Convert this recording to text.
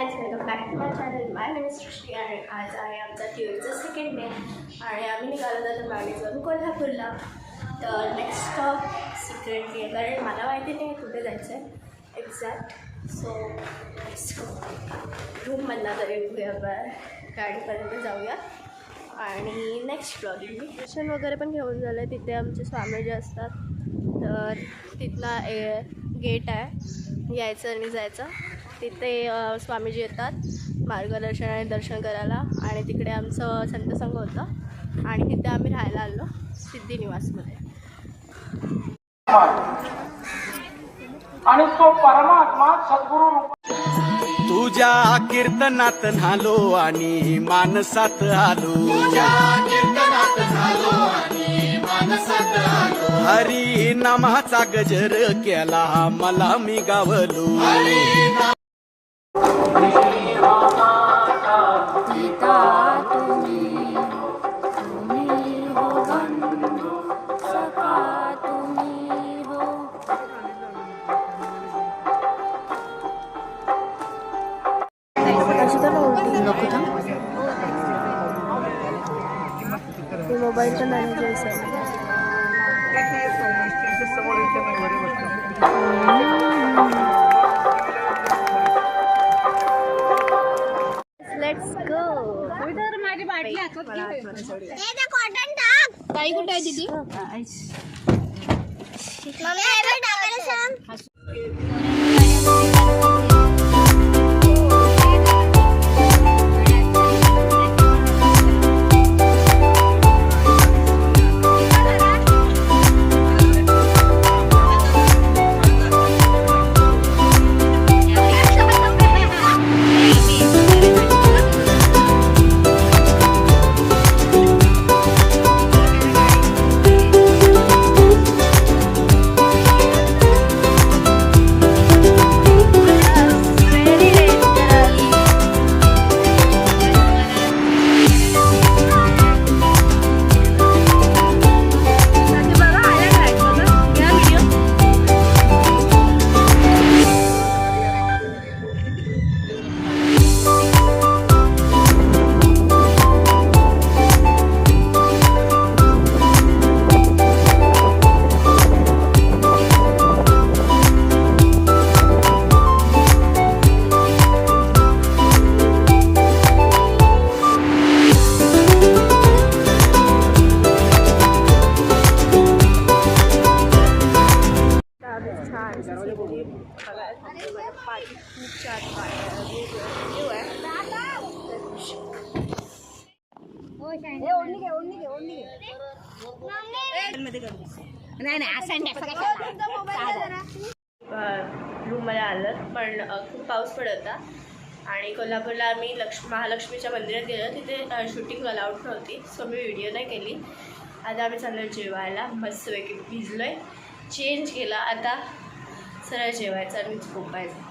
Guys, welcome back to my channel. My name is Srushti आणि आज आहे आमचा ट्युरिस्टचा सेकंड डे आणि आम्ही निघालो जातो माणिकवरून कोल्हापूरला. तर नेक्स्ट स्टॉप सिक्रेट आहे, कारण मला माहिती नाही कुठे जायचं आहे एक्झॅक्ट. So let's go. रूममधला तरी उभूया, गाडीपर्यंत जाऊया आणि नेक्स्ट ब्लॉगिंग. दर्शन वगैरे पण घेऊन झालं आहे. तिथे आमचे स्वामी जे असतात, तर तिथला गेट आहे यायचं आणि जायचं. तिथे स्वामीजी येतात मार्गदर्शन आणि दर्शन करायला आणि तिकडे आमचं संतसंग होतं आणि तिथे आम्ही राहायला आलो सिद्धिनिवासमध्ये. आणि तो परमात्मा सद्गुरु तुझ्या कीर्तनात झालो आणि मानसात आलो, हरी नामाचा गजर केला मला मी गावलो. मोबाईलचं मॅनेजर आहे. Let's go. माझी बाटली हातात कॉटन टाक. ताई कुठे आहे दीदी? पार्टी खूप छान रूममध्ये आलं, पण खूप पाऊस पडत होता आणि कोल्हापूरला आम्ही महालक्ष्मीच्या मंदिरात गेलो. तिथे शूटिंग अलाउड नव्हती, सो मी व्हिडिओ नाही केली. आता आम्ही चाललो जेवायला. मस्तपैकी भिजलो आहे, चेंज केला, आता सरळ जेवायचं आणि झोपायचं.